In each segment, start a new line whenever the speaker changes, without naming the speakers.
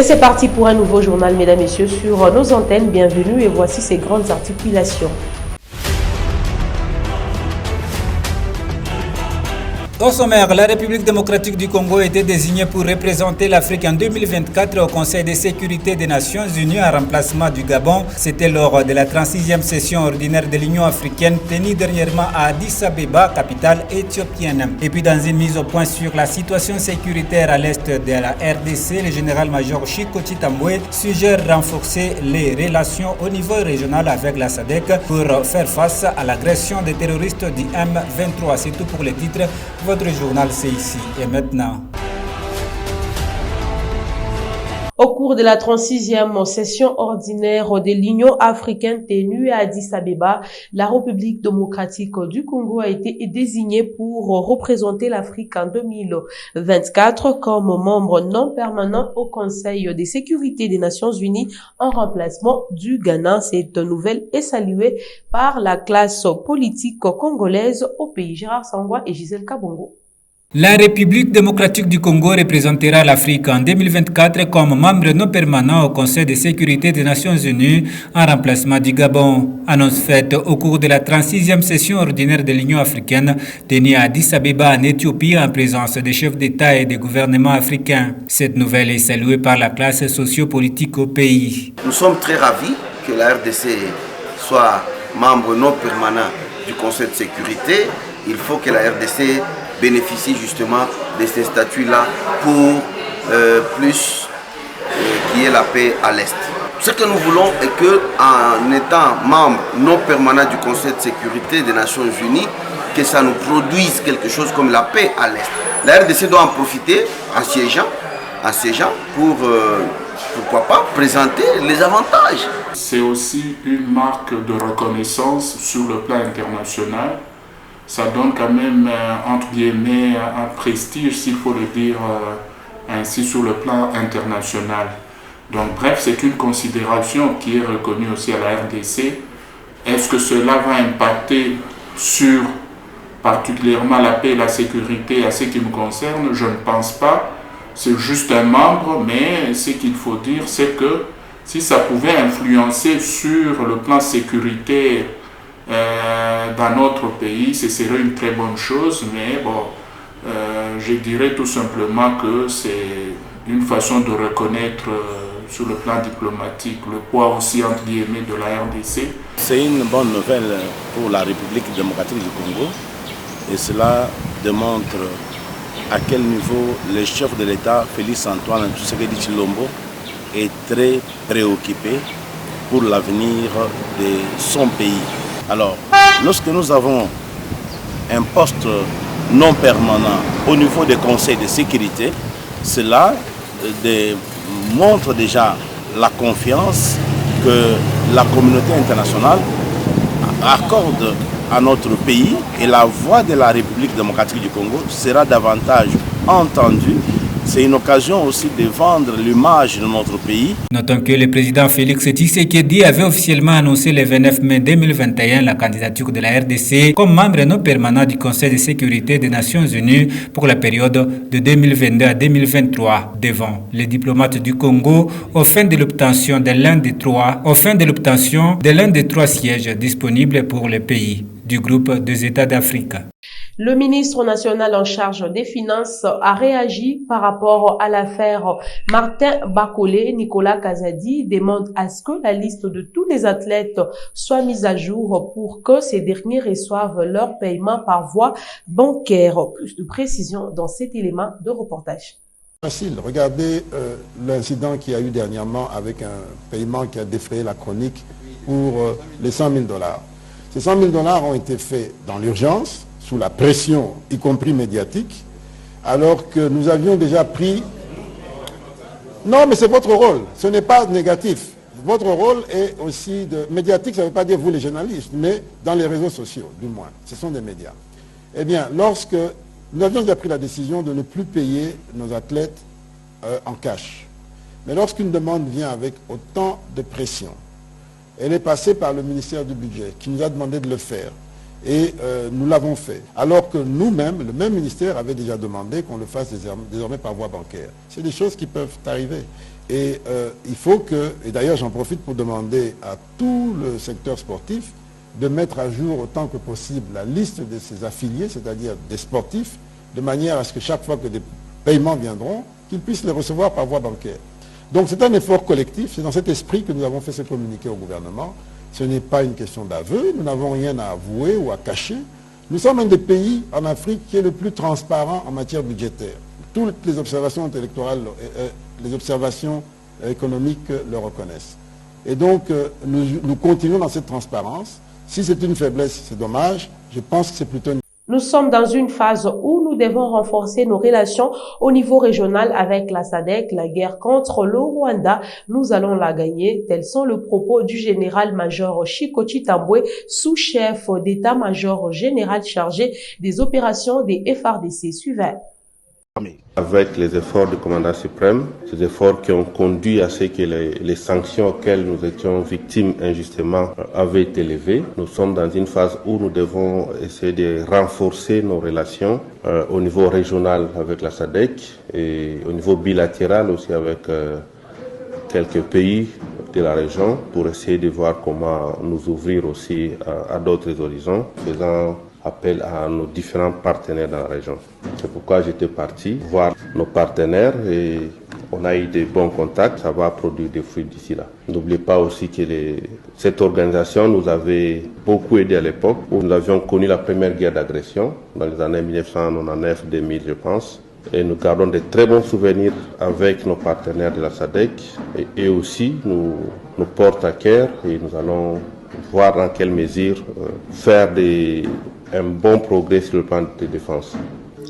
Et c'est parti pour un nouveau journal, mesdames et messieurs, sur nos antennes. Bienvenue et voici ces grandes articulations.
Au sommaire, la République démocratique du Congo a été désignée pour représenter l'Afrique en 2024 au Conseil de sécurité des Nations Unies en remplacement du Gabon. C'était lors de la 36e session ordinaire de l'Union africaine tenue dernièrement à Addis Abeba, capitale éthiopienne. Et puis dans une mise au point sur la situation sécuritaire à l'est de la RDC, le général-major Chiko Chitambwe suggère renforcer les relations au niveau régional avec la SADC pour faire face à l'agression des terroristes du M23. C'est tout pour les titres. Votre journal, c'est ici et maintenant.
Au cours de la 36e session ordinaire de l'Union africaine tenue à Addis Abeba, la République démocratique du Congo a été désignée pour représenter l'Afrique en 2024 comme membre non permanent au Conseil de sécurité des Nations Unies en remplacement du Ghana. Cette nouvelle est saluée par la classe politique congolaise au pays. Gérard Sangwa et Gisèle Kabongo.
La République démocratique du Congo représentera l'Afrique en 2024 comme membre non permanent au Conseil de sécurité des Nations Unies en remplacement du Gabon. Annonce faite au cours de la 36e session ordinaire de l'Union africaine tenue à Addis Abeba en Éthiopie en présence des chefs d'État et des gouvernements africains. Cette nouvelle est saluée par la classe sociopolitique au pays.
Nous sommes très ravis que la RDC soit membre non permanent du Conseil de sécurité. Il faut que la RDC bénéficie justement de ces statuts-là pour qu'il y ait la paix à l'Est. Ce que nous voulons est qu'en étant membre non permanent du Conseil de sécurité des Nations Unies, que ça nous produise quelque chose comme la paix à l'Est. La RDC doit en profiter en siégeant pour, pourquoi pas, présenter les avantages.
C'est aussi une marque de reconnaissance sur le plan international. Ça donne quand même, entre guillemets, un prestige, s'il faut le dire ainsi, sur le plan international. Donc bref, c'est une considération qui est reconnue aussi à la RDC. Est-ce que cela va impacter sur particulièrement la paix et la sécurité à ce qui me concerne? Je ne pense pas. C'est juste un membre, mais ce qu'il faut dire, c'est que si ça pouvait influencer sur le plan sécurité dans notre pays, ce serait une très bonne chose, mais bon, je dirais tout simplement que c'est une façon de reconnaître sur le plan diplomatique le poids aussi entre guillemets de la RDC.
C'est une bonne nouvelle pour la République démocratique du Congo et cela démontre à quel niveau le chef de l'État, Félix Antoine Tshisekedi Tshilombo, est très préoccupé pour l'avenir de son pays. Alors, lorsque nous avons un poste non permanent au niveau des conseils de sécurité, cela montre déjà la confiance que la communauté internationale accorde à notre pays et la voix de la République démocratique du Congo sera davantage entendue. C'est une occasion aussi de vendre l'image de notre pays.
Notons que le président Félix Tshisekedi avait officiellement annoncé le 29 mai 2021 la candidature de la RDC comme membre non permanent du Conseil de sécurité des Nations Unies pour la période de 2022 à 2023 devant les diplomates du Congo au fin de l'obtention de l'un des trois sièges disponibles pour le pays du groupe des États d'Afrique.
Le ministre national en charge des Finances a réagi par rapport à l'affaire Martin Bakolé. Nicolas Kazadi demande à ce que la liste de tous les athlètes soit mise à jour pour que ces derniers reçoivent leur paiement par voie bancaire. Plus de précision dans cet élément de reportage.
Facile. Regardez l'incident qu'il y a eu dernièrement avec un paiement qui a défrayé la chronique pour les 100 000 $. Ces 100 000 $ ont été faits dans l'urgence, sous la pression, y compris médiatique, alors que nous avions déjà pris... Non, mais c'est votre rôle, ce n'est pas négatif. Votre rôle est aussi de... Médiatique, ça ne veut pas dire vous les journalistes, mais dans les réseaux sociaux, du moins. Ce sont des médias. Eh bien, lorsque nous avions déjà pris la décision de ne plus payer nos athlètes en cash. Mais lorsqu'une demande vient avec autant de pression, elle est passée par le ministère du Budget, qui nous a demandé de le faire. Et nous l'avons fait. Alors que nous-mêmes, le même ministère avait déjà demandé qu'on le fasse désormais par voie bancaire. C'est des choses qui peuvent arriver. Et il faut que, et d'ailleurs j'en profite pour demander à tout le secteur sportif de mettre à jour autant que possible la liste de ses affiliés, c'est-à-dire des sportifs, de manière à ce que chaque fois que des paiements viendront, qu'ils puissent les recevoir par voie bancaire. Donc c'est un effort collectif, c'est dans cet esprit que nous avons fait ce communiqué au gouvernement. Ce n'est pas une question d'aveu, nous n'avons rien à avouer ou à cacher. Nous sommes un des pays en Afrique qui est le plus transparent en matière budgétaire. Toutes les observations électorales, les observations économiques le reconnaissent. Et donc nous continuons dans cette transparence. Si c'est une faiblesse, c'est dommage. Je pense que c'est plutôt une...
Nous sommes dans une phase où nous devons renforcer nos relations au niveau régional avec la SADC. La guerre contre le Rwanda, nous allons la gagner. Tels sont les propos du général-major Chiko Chitambwe, sous-chef d'état-major général chargé des opérations des FARDC. Suivez.
Avec les efforts du commandant suprême, ces efforts qui ont conduit à ce que les sanctions auxquelles nous étions victimes injustement avaient été levées, nous sommes dans une phase où nous devons essayer de renforcer nos relations au niveau régional avec la SADC et au niveau bilatéral aussi avec quelques pays de la région pour essayer de voir comment nous ouvrir aussi à d'autres horizons, faisant appel à nos différents partenaires dans la région. C'est pourquoi j'étais parti voir nos partenaires et on a eu de bons contacts, ça va produire des fruits d'ici là. N'oubliez pas aussi que cette organisation nous avait beaucoup aidé à l'époque où nous avions connu la première guerre d'agression dans les années 1999-2000 je pense. Et nous gardons de très bons souvenirs avec nos partenaires de la SADC et aussi nous portent à cœur et nous allons voir dans quelle mesure faire un bon progrès sur le plan de défense.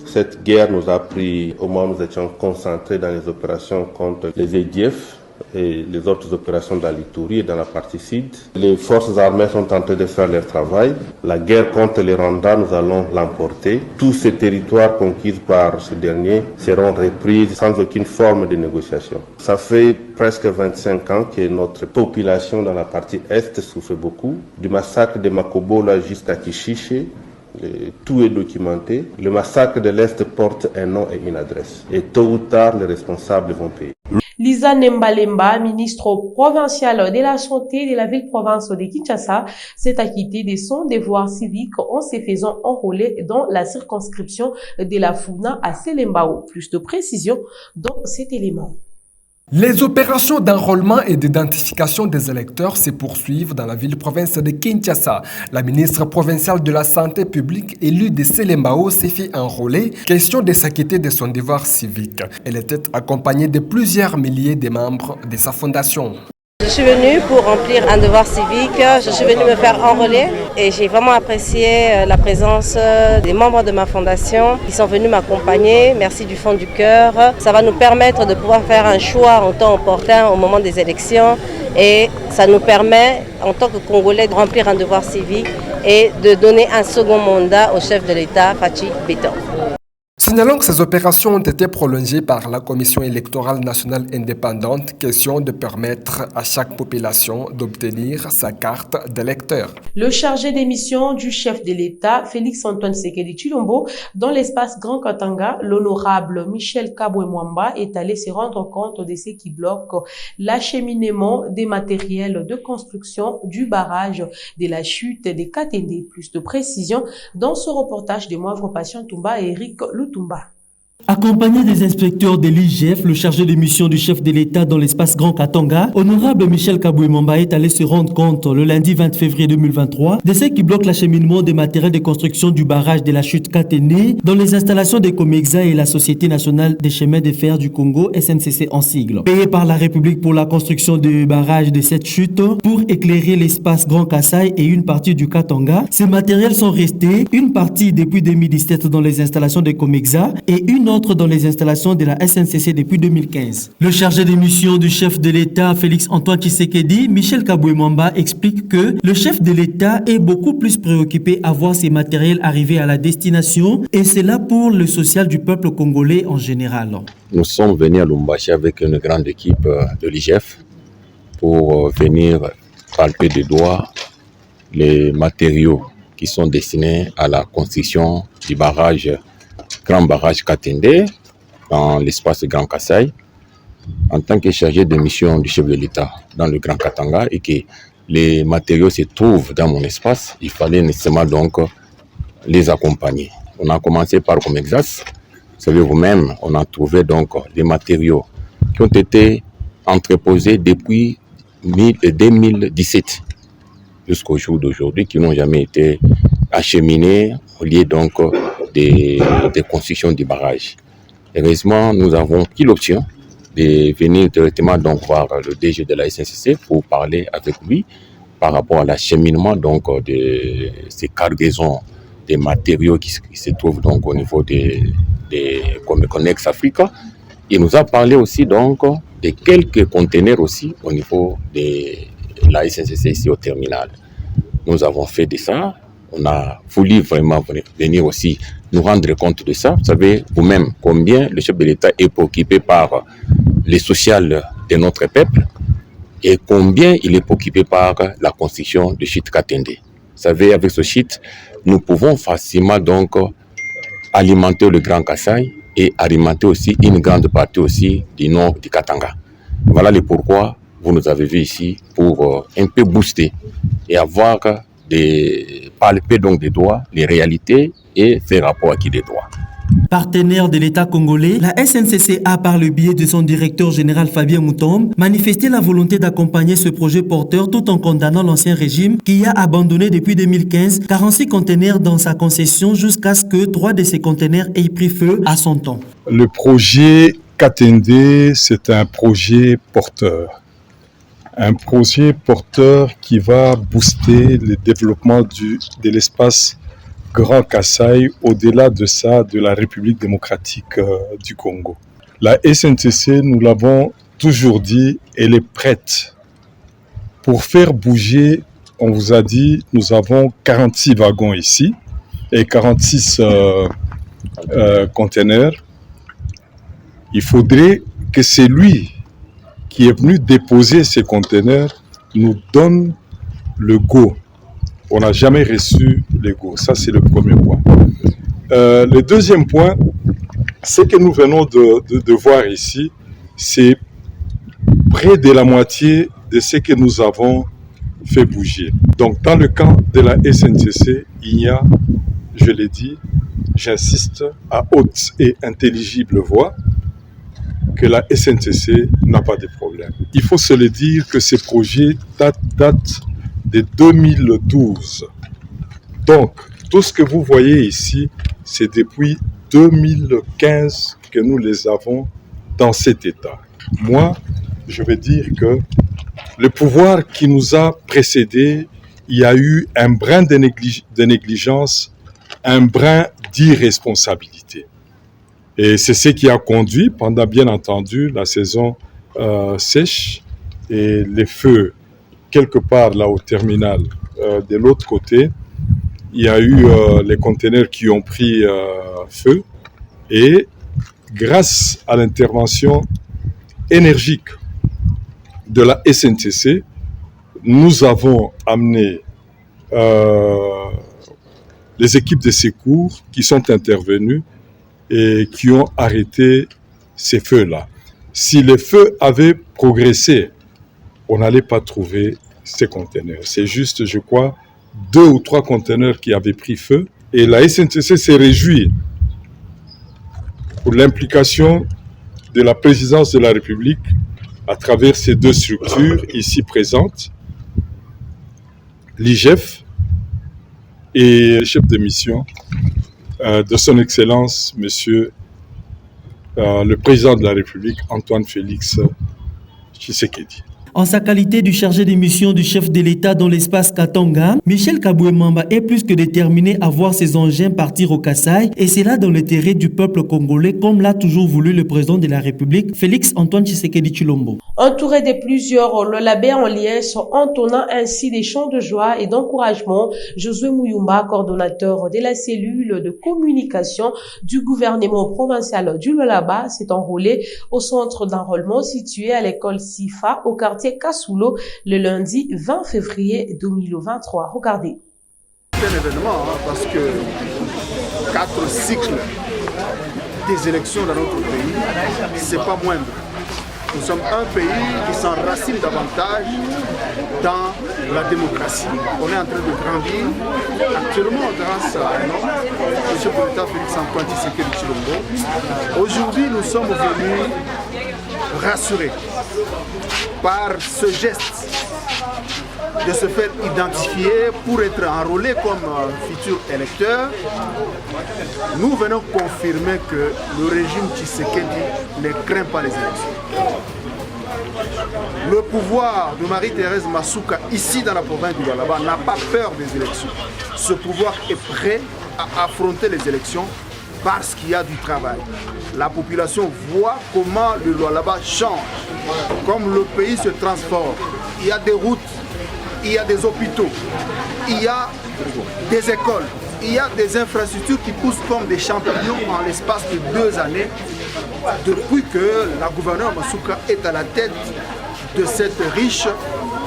Cette guerre nous a pris au moment où nous étions concentrés dans les opérations contre les EDF et les autres opérations dans l'Ituri et dans la partie sud. Les forces armées sont en train de faire leur travail. La guerre contre les Rwandais, nous allons l'emporter. Tous ces territoires conquis par ce dernier seront repris sans aucune forme de négociation. Ça fait presque 25 ans que notre population dans la partie est souffre beaucoup. Du massacre de Makobola jusqu'à Kishiche, tout est documenté. Le massacre de l'Est porte un nom et une adresse. Et tôt ou tard, les responsables vont payer.
Lisa Nembalemba, ministre provinciale de la Santé de la ville-province de Kinshasa, s'est acquittée de son devoir civique en se faisant enrôler dans la circonscription de la Funa à Selembao. Plus de précision dans cet élément.
Les opérations d'enrôlement et d'identification des électeurs se poursuivent dans la ville-province de Kinshasa. La ministre provinciale de la Santé publique élue de Selembao s'est fait enrôler, question de s'acquitter de son devoir civique. Elle était accompagnée de plusieurs milliers de membres de sa fondation.
Je suis venue pour remplir un devoir civique, je suis venue me faire enrôler et j'ai vraiment apprécié la présence des membres de ma fondation qui sont venus m'accompagner. Merci du fond du cœur. Ça va nous permettre de pouvoir faire un choix en temps opportun au moment des élections et ça nous permet en tant que Congolais de remplir un devoir civique et de donner un second mandat au chef de l'État, Fachi Beton.
Signalons que ces opérations ont été prolongées par la Commission électorale nationale indépendante, question de permettre à chaque population d'obtenir sa carte d'électeur.
Le chargé des missions du chef de l'État, Félix-Antoine Tshisekedi Tshilombo, dans l'espace Grand Katanga, l'honorable Michel Kabwe-Mwamba est allé se rendre compte de ce qui bloque l'acheminement des matériels de construction du barrage de la chute des Katende. Plus de précision dans ce reportage de Moivre Patient Toumba et Eric Lutumba.
Accompagné des inspecteurs de l'IGF, le chargé de mission du chef de l'État dans l'espace Grand Katanga, honorable Michel Kabwe-Mwamba est allé se rendre compte le lundi 20 février 2023 de ce qui bloque l'acheminement des matériels de construction du barrage de la chute Katende dans les installations de Comexa et la Société nationale des chemins de fer du Congo, SNCC en sigle. Payé par la République pour la construction du barrage de cette chute pour éclairer l'espace Grand Kassai et une partie du Katanga, ces matériels sont restés, une partie depuis 2017 dans les installations de Comexa et une autre dans les installations de la SNCC depuis 2015. Le chargé de mission du chef de l'État, Félix-Antoine Tshisekedi, Michel Kabwe-Mwamba, explique que le chef de l'État est beaucoup plus préoccupé à voir ces matériels arriver à la destination et c'est là pour le social du peuple congolais en général.
Nous sommes venus à Lubumbashi avec une grande équipe de l'IGF pour venir palper de doigts les matériaux qui sont destinés à la construction du barrage Grand barrage Katende dans l'espace Grand Kassai. en tant que chargé de mission du chef de l'État dans le Grand Katanga et que les matériaux se trouvent dans mon espace, il fallait nécessairement donc les accompagner. On a commencé par Comexas. Vous savez vous-même, on a trouvé donc des matériaux qui ont été entreposés depuis 2017 jusqu'au jour d'aujourd'hui, qui n'ont jamais été acheminés au lieu donc des constructions du barrage. Heureusement, nous avons pris l'option de venir directement donc voir le DG de la SNCC pour parler avec lui par rapport à l'acheminement donc de ces cargaisons des matériaux qui se trouvent donc au niveau des Comex Africa. Il nous a parlé aussi donc de quelques conteneurs aussi au niveau de la SNCC ici au terminal. Nous avons fait de ça. On a voulu vraiment venir aussi nous rendre compte de ça. Vous savez vous-même combien le chef de l'État est préoccupé par les sociales de notre peuple et combien il est préoccupé par la construction du site Katende. Vous savez, avec ce site, nous pouvons facilement donc alimenter le Grand Kasaï et alimenter aussi une grande partie aussi du nord du Katanga. Voilà le pourquoi vous nous avez vu ici pour un peu booster et avoir palper donc des doigts les réalités et faire rapport à qui des droits.
Partenaire de l'État congolais, la SNCC a, par le biais de son directeur général Fabien Moutombe, manifesté la volonté d'accompagner ce projet porteur tout en condamnant l'ancien régime qui a abandonné depuis 2015 46 conteneurs dans sa concession jusqu'à ce que 3 de ces conteneurs aient pris feu à son temps.
Le projet Katende, c'est un projet porteur. Un projet porteur qui va booster le développement de l'espace Grand Kasaï, au-delà de ça, de la République démocratique du Congo. La SNCC, nous l'avons toujours dit, elle est prête. Pour faire bouger, on vous a dit, nous avons 46 wagons ici et 46 conteneurs. Il faudrait que celui qui est venu déposer ces conteneurs nous donne le go. On n'a jamais reçu le go. Ça, c'est le premier point. Le deuxième point, ce que nous venons de voir ici, c'est près de la moitié de ce que nous avons fait bouger. Donc, dans le camp de la SNCC, il y a, je l'ai dit, j'insiste, à haute et intelligible voix, que la SNCC n'a pas de problème. Il faut se le dire que ces projets datent de 2012. Donc, tout ce que vous voyez ici, c'est depuis 2015 que nous les avons dans cet état. Moi, je vais dire que le pouvoir qui nous a précédés, il y a eu un brin de négligence, un brin d'irresponsabilité. Et c'est ce qui a conduit, pendant bien entendu la saison sèche et les feux quelque part là au terminal de l'autre côté, il y a eu les conteneurs qui ont pris feu et grâce à l'intervention énergique de la SNCC, nous avons amené les équipes de secours qui sont intervenues et qui ont arrêté ces feux-là. Si les feux avaient progressé, on n'allait pas trouver ces conteneurs. C'est juste, je crois, 2 ou 3 conteneurs qui avaient pris feu. Et la SNCC s'est réjouie pour l'implication de la présidence de la République à travers ces 2 structures ici présentes, l'IGF et le chef de mission de son Excellence, Monsieur le Président de la République, Antoine Félix Tshisekedi.
En sa qualité du chargé de mission du chef de l'État dans l'espace Katanga, Michel Kaboué-Mamba est plus que déterminé à voir ses engins partir au Kasaï, et c'est là dans l'intérêt du peuple congolais, comme l'a toujours voulu le président de la République, Félix Antoine Tshisekedi Tshilombo.
Entouré de plusieurs Lolabé en liesse, entonnant ainsi des chants de joie et d'encouragement, Josué Mouyumba, coordonnateur de la cellule de communication du gouvernement provincial du Lolaba, s'est enrôlé au centre d'enrôlement situé à l'école Sifa, au quartier Kasulo, le lundi 20 février 2023. Regardez.
C'est un événement parce que 4 cycles des élections dans notre pays, c'est pas moindre. Nous sommes un pays qui s'enracine davantage dans la démocratie. On est en train de grandir actuellement grâce à le chef de l'État Félix-Antoine Tshisekedi Tshilombo. Aujourd'hui, nous sommes venus rassurés par ce geste de se faire identifier pour être enrôlé comme futur électeur. Nous venons confirmer que le régime Tshisekedi ne craint pas les élections. Le pouvoir de Marie-Thérèse Masuka, ici dans la province du Lualaba, n'a pas peur des élections. Ce pouvoir est prêt à affronter les élections parce qu'il y a du travail. La population voit comment le Lualaba change, comme le pays se transforme. Il y a des routes, il y a des hôpitaux, il y a des écoles, il y a des infrastructures qui poussent comme des champignons en l'espace de 2 années depuis que la gouverneure Masuka est à la tête de cette riche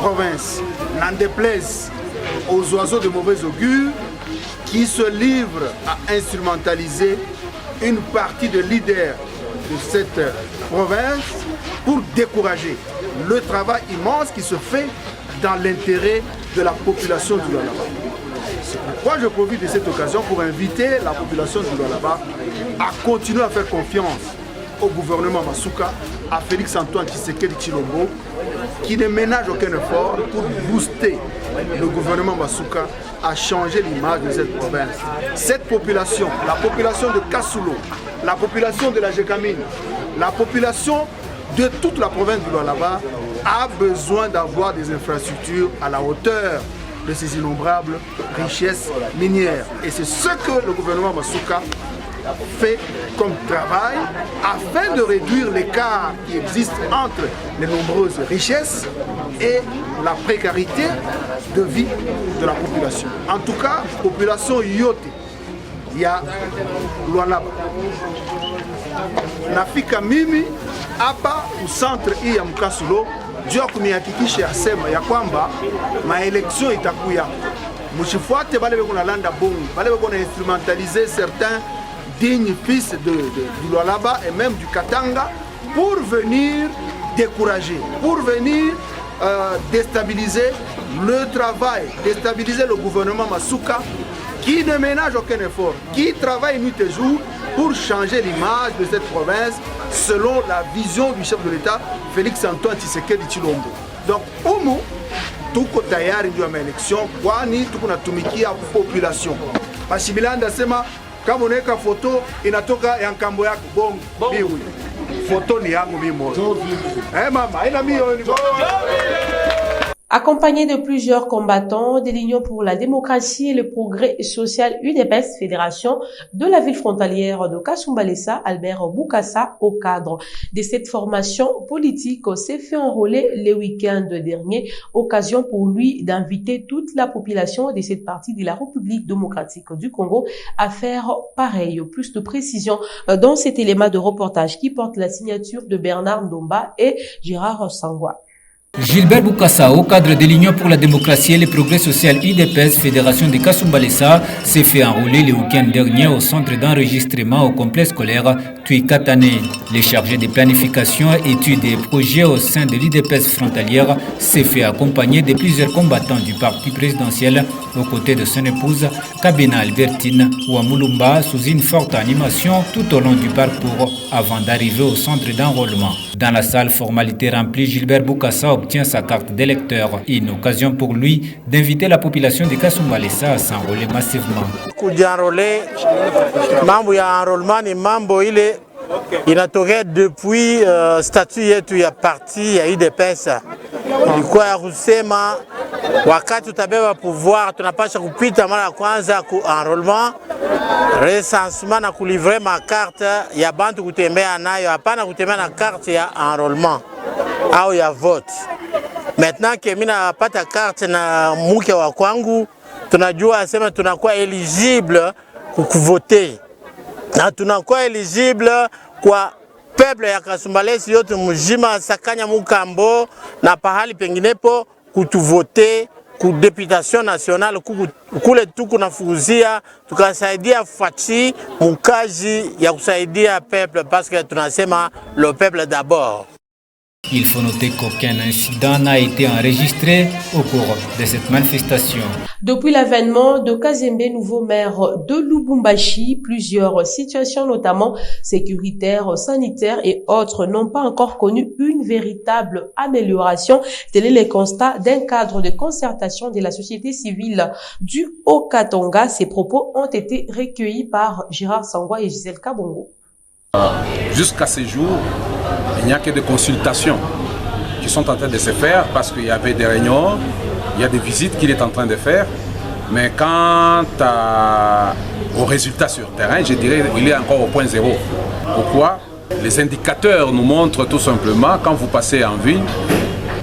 province. N'en déplaise aux oiseaux de mauvais augure qui se livrent à instrumentaliser une partie de leaders de cette province pour décourager le travail immense qui se fait dans l'intérêt de la population du Lualaba. C'est pourquoi je profite de cette occasion pour inviter la population du Lualaba à continuer à faire confiance au gouvernement Masuka, à Félix-Antoine Tshisekedi Tshilombo, qui ne ménage aucun effort pour booster le gouvernement Masuka à changer l'image de cette province. Cette population, la population de Kassulo, la population de la Jekamine, la population de toute la province du Lualaba a besoin d'avoir des infrastructures à la hauteur de ces innombrables richesses minières. Et c'est ce que le gouvernement Masuka fait comme travail afin de réduire l'écart qui existe entre les nombreuses richesses et la précarité de vie de la population. En tout cas, population yote, il y a Lualaba. Nafika mimi hapa usantre hii ya Mkasulo juu ya kunihakikisha asema ya kwamba maeleksio itakuya. Msifuate bale beko nalanda bongo, bale beko na instrumentaliser certains dignes fils du Lualaba et même du Katanga pour venir décourager, pour venir déstabiliser le travail, déstabiliser le gouvernement Masuka qui ne ménage aucun effort, qui travaille nuit et jour pour changer l'image de cette province selon la vision du chef de l'État, Félix-Antoine Tshisekedi Tshilombo. Donc, umu, tuko tayari ndio ya election, kwani tuko natumikia population. Bashibilanda sema, kama unaweka foto inatoka ya nkambo yako, bongo, biwi. Foto ni yangu mimi moja. Mama, haina mio ni
Accompagné de plusieurs combattants de l'Union pour la démocratie et le progrès social UDPS, fédération de la ville frontalière de Kasumbalesa, Albert Bukasa, au cadre de cette formation politique, s'est fait enrôler le week-end dernier, occasion pour lui d'inviter toute la population de cette partie de la République démocratique du Congo à faire pareil. Plus de précisions dans cet élément de reportage qui porte la signature de Bernard Ndomba et Gérard Sangwa.
Gilbert Bukasa, au cadre de l'Union pour la démocratie et le progrès social UDPS, fédération de Kasumbalesa, s'est fait enrôler le week-end dernier au centre d'enregistrement au complexe scolaire Tuikatane. Les chargés de planification, études et projets au sein de l'UDPS frontalière s'est fait accompagner de plusieurs combattants du parti présidentiel aux côtés de son épouse Kabina Albertine Ouamulumba sous une forte animation tout au long du parcours avant d'arriver au centre d'enrôlement. Dans la salle formalité remplie, Gilbert Bukasa obtient sa carte d'électeur. Une occasion pour lui d'inviter la population de Kasumbalesa à s'enrôler massivement.
Kujienrôler, mambo ya enrôlement ni mambo ile inatokea depuis statut yetu ya parti ya UDPS. Ilikuwa ya kusema wakati utabeba pouvoir tunapasha kupita mara ya kwanza ku enrôlement, recensement na kulivrer ma carte ya bantu kutembea nayo, hapana kutembea na carte ya enrôlement au ya vote. Maintenant que mimi napata carte na mke wa kwangu, tunajua sema tunakuwa eligible kuvoter. Na tunakuwa eligible kwa peuple ya Kasumbalesa yote mjima Sakanya Mukambo na pahali penginepo kutuvote ku deputation nationale kule tuku nafuzia tukasaidia fachi mukaji ya kusaidia peuple parce que tunasema le peuple d'abord.
Il faut noter qu'aucun incident n'a été enregistré au cours de cette manifestation.
Depuis l'avènement de Kazembe, nouveau maire de Lubumbashi, plusieurs situations, notamment sécuritaires, sanitaires et autres, n'ont pas encore connu une véritable amélioration. Tel est le constat d'un cadre de concertation de la société civile du Haut-Katanga. Ces propos ont été recueillis par Gérard Sangwa et Gisèle Kabongo.
Jusqu'à ce jour, il n'y a que des consultations qui sont en train de se faire parce qu'il y avait des réunions, il y a des visites qu'il est en train de faire. Mais quant aux résultats sur le terrain, je dirais qu'il est encore au point zéro. Pourquoi? Les indicateurs nous montrent tout simplement, quand vous passez en ville,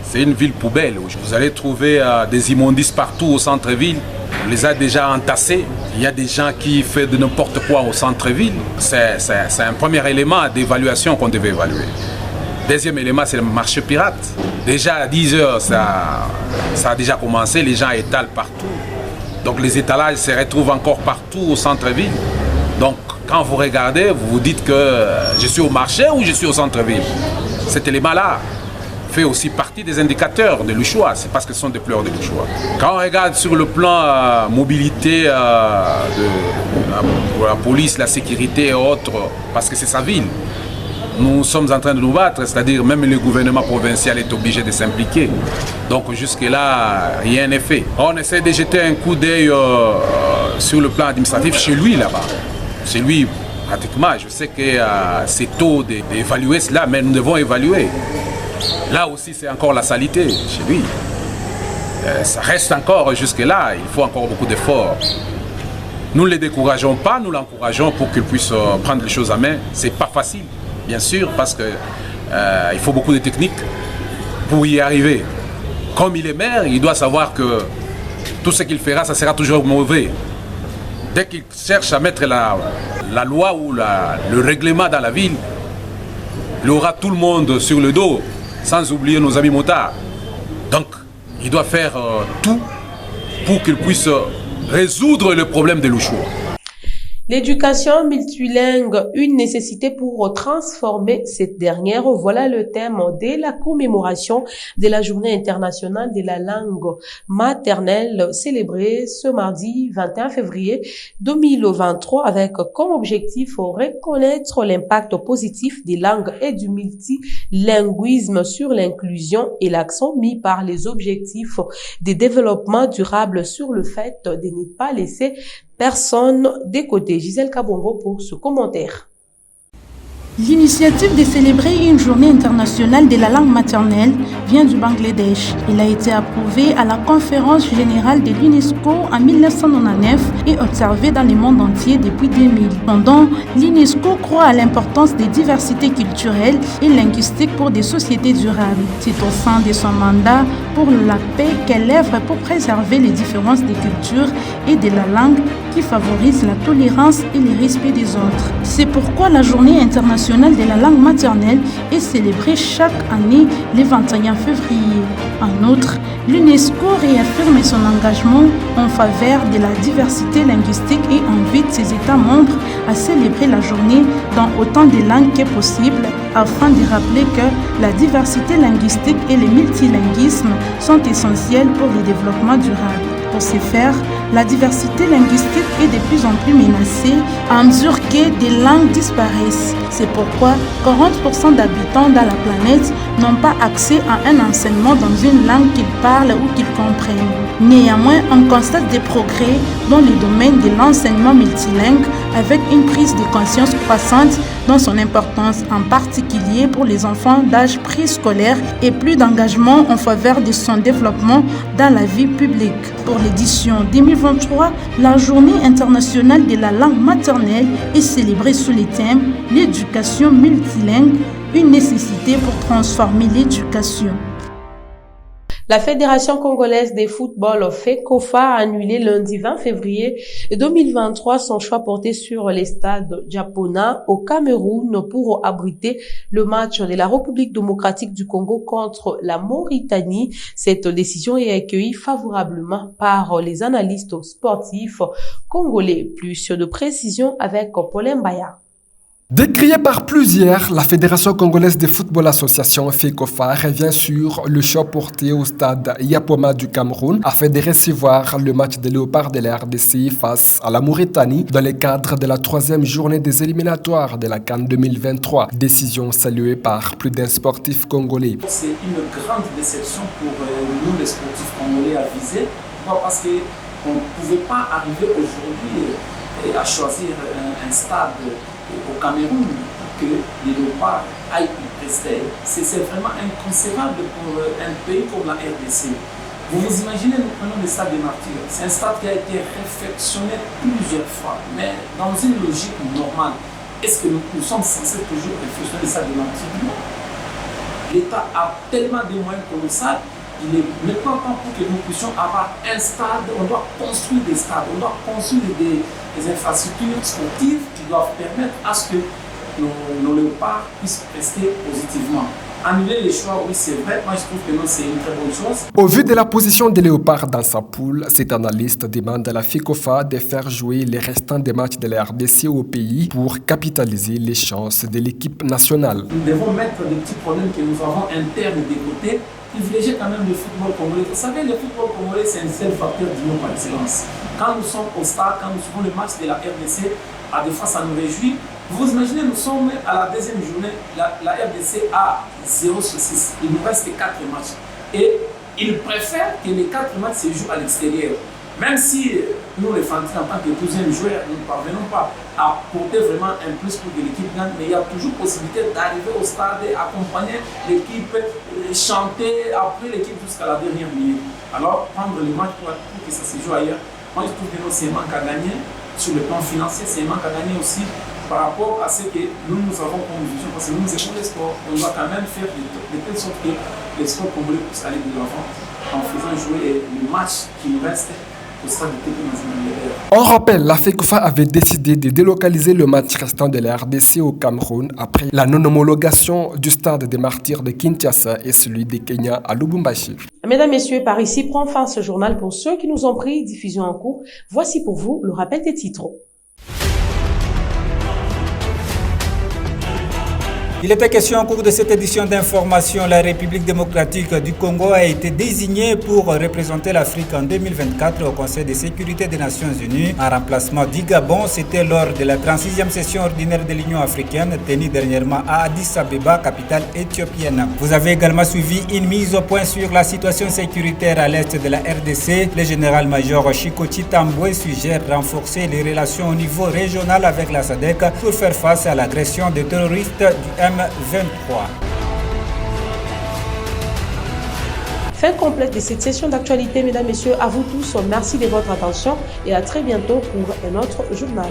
c'est une ville poubelle où vous allez trouver des immondices partout au centre-ville. On les a déjà entassés. Il y a des gens qui font de n'importe quoi au centre-ville. C'est un premier élément d'évaluation qu'on devait évaluer. Deuxième élément, c'est le marché pirate. Déjà à 10 heures, ça a déjà commencé. Les gens étalent partout. Donc les étalages se retrouvent encore partout au centre-ville. Donc quand vous regardez, vous vous dites que je suis au marché ou je suis au centre-ville. Cet élément-là fait aussi partie des indicateurs de l'Uchois, c'est parce que ce sont des pleurs de l'Uchois. Quand on regarde sur le plan mobilité pour la police, la sécurité et autres, parce que c'est sa ville, nous sommes en train de nous battre, c'est-à-dire même le gouvernement provincial est obligé de s'impliquer. Donc jusque-là, rien n'est fait. On essaie de jeter un coup d'œil sur le plan administratif chez lui là-bas. Chez lui, pratiquement, je sais que c'est tôt d'évaluer cela, mais nous devons évaluer. Là aussi, c'est encore la saleté chez lui. Ça reste encore jusque-là, il faut encore beaucoup d'efforts. Nous ne les décourageons pas, nous l'encourageons pour qu'il puisse prendre les choses en main. Ce n'est pas facile, bien sûr, parce qu'il faut beaucoup de techniques pour y arriver. Comme il est maire, il doit savoir que tout ce qu'il fera, ça sera toujours mauvais. Dès qu'il cherche à mettre la loi ou le règlement dans la ville, il aura tout le monde sur le dos, sans oublier nos amis motards. Donc, il doit faire tout pour qu'il puisse résoudre le problème de l'Uchois.
L'éducation multilingue, une nécessité pour transformer cette dernière. Voilà le thème de la commémoration de la Journée internationale de la langue maternelle célébrée ce mardi 21 février 2023 avec comme objectif reconnaître l'impact positif des langues et du multilinguisme sur l'inclusion et l'accent mis par les objectifs de développement durable sur le fait de ne pas laisser personne de côté. Gisèle Kabongo pour ce commentaire.
L'initiative de célébrer une journée internationale de la langue maternelle vient du Bangladesh. Il a été approuvé à la conférence générale de l'UNESCO en 1999 et observé dans le monde entier depuis 2000. Cependant, l'UNESCO croit à l'importance des diversités culturelles et linguistiques pour des sociétés durables. C'est au sein de son mandat pour la paix qu'elle œuvre pour préserver les différences des cultures et de la langue qui favorisent la tolérance et le respect des autres. C'est pourquoi la journée internationale de la langue maternelle est célébrée chaque année le 21 février. En outre, l'UNESCO réaffirme son engagement en faveur de la diversité linguistique et invite ses États membres à célébrer la journée dans autant de langues que possible afin de rappeler que la diversité linguistique et le multilinguisme sont essentiels pour le développement durable. Pour ce faire, la diversité linguistique est de plus en plus menacée à mesure que des langues disparaissent. C'est pourquoi 40% d'habitants dans la planète n'ont pas accès à un enseignement dans une langue qu'ils parlent ou qu'ils comprennent. Néanmoins, on constate des progrès dans le domaine de l'enseignement multilingue avec une prise de conscience croissante dans son importance, en particulier pour les enfants d'âge préscolaire et plus d'engagement en faveur de son développement dans la vie publique. Pour l'édition 2023, la Journée internationale de la langue maternelle est célébrée sous le thème « L'éducation multilingue, une nécessité pour transformer l'éducation ».
La Fédération congolaise de football FECOFA a annulé lundi 20 février 2023 son choix porté sur les stades Japona au Cameroun pour abriter le match de la République démocratique du Congo contre la Mauritanie. Cette décision est accueillie favorablement par les analystes sportifs congolais. Plus de précisions avec Paulin Baya.
Décriée par plusieurs, la Fédération congolaise de football association FECOFA revient sur le choix porté au stade Yapoma du Cameroun afin de recevoir le match des Léopards de la RDC face à la Mauritanie dans le cadre de la 3e journée des éliminatoires de la CAN 2023. Décision saluée par plus d'un sportif congolais.
C'est une grande déception pour nous les sportifs congolais avisés, parce qu'on ne pouvait pas arriver aujourd'hui à choisir un stade au Cameroun que les Léopards aillent y prester. C'est vraiment inconcevable pour un pays comme la RDC. Vous vous imaginez, nous prenons le stade des Martyrs. C'est un stade qui a été réfectionné plusieurs fois, mais dans une logique normale. Est-ce que nous sommes censés toujours réfectionner le stade des Martyrs? Non. L'État a tellement de moyens colossaux. Il est maintenant temps pour que nous puissions avoir un stade. On doit construire des stades, on doit construire des infrastructures sportives qui doivent permettre à ce que nos léopards puissent rester positivement. Annuler les choix, oui c'est vrai, moi je trouve que non, c'est une très bonne chose.
Au vu de la position des léopards dans sa poule, cet analyste demande à la FECOFA de faire jouer les restants des matchs de la RDC au pays pour capitaliser les chances de l'équipe nationale.
Nous devons mettre les petits problèmes que nous avons internes de côté, privilégier quand même le football congolais. Vous savez, le football congolais, c'est un seul facteur d'union par excellence. Quand nous sommes au stade, quand nous suivons le match de la RDC, à des fois ça nous réjouit. Vous imaginez, nous sommes à la 2e journée, la RDC a 0/6. Il nous reste 4 matchs. Et ils préfèrent que les 4 matchs se jouent à l'extérieur. Même si nous, les fanatiques, en tant que 12e joueur, nous ne parvenons pas à porter vraiment un plus pour que l'équipe gagne, mais il y a toujours possibilité d'arriver au stade, accompagner l'équipe, chanter après l'équipe jusqu'à la dernière minute. Alors, prendre le match pour que ça se joue ailleurs, moi je trouve que c'est un manque à gagner. Sur le plan financier, c'est un manque à gagner aussi par rapport à ce que nous avons comme vision. Parce que nous aimons le sport, on doit quand même faire de telle sorte que les sports congolais puissent aller de l'avant en faisant jouer le match qui nous reste.
On rappelle, la FECOFA avait décidé de délocaliser le match restant de la RDC au Cameroun après la non-homologation du stade des Martyrs de Kinshasa et celui de Kenya à Lubumbashi.
Mesdames, Messieurs, par ici prend fin ce journal. Pour ceux qui nous ont pris diffusion en cours, voici pour vous le rappel des titres.
Il était question au cours de cette édition d'information. La République démocratique du Congo a été désignée pour représenter l'Afrique en 2024 au Conseil de sécurité des Nations Unies en remplacement du Gabon. C'était lors de la 36e session ordinaire de l'Union africaine tenue dernièrement à Addis Abeba, capitale éthiopienne. Vous avez également suivi une mise au point sur la situation sécuritaire à l'est de la RDC. Le général-major Chikoti Tambwe suggère renforcer les relations au niveau régional avec la SADC pour faire face à l'agression des terroristes du M23.
Fin complète de cette session d'actualité, mesdames, messieurs. À vous tous, merci de votre attention et à très bientôt pour un autre journal.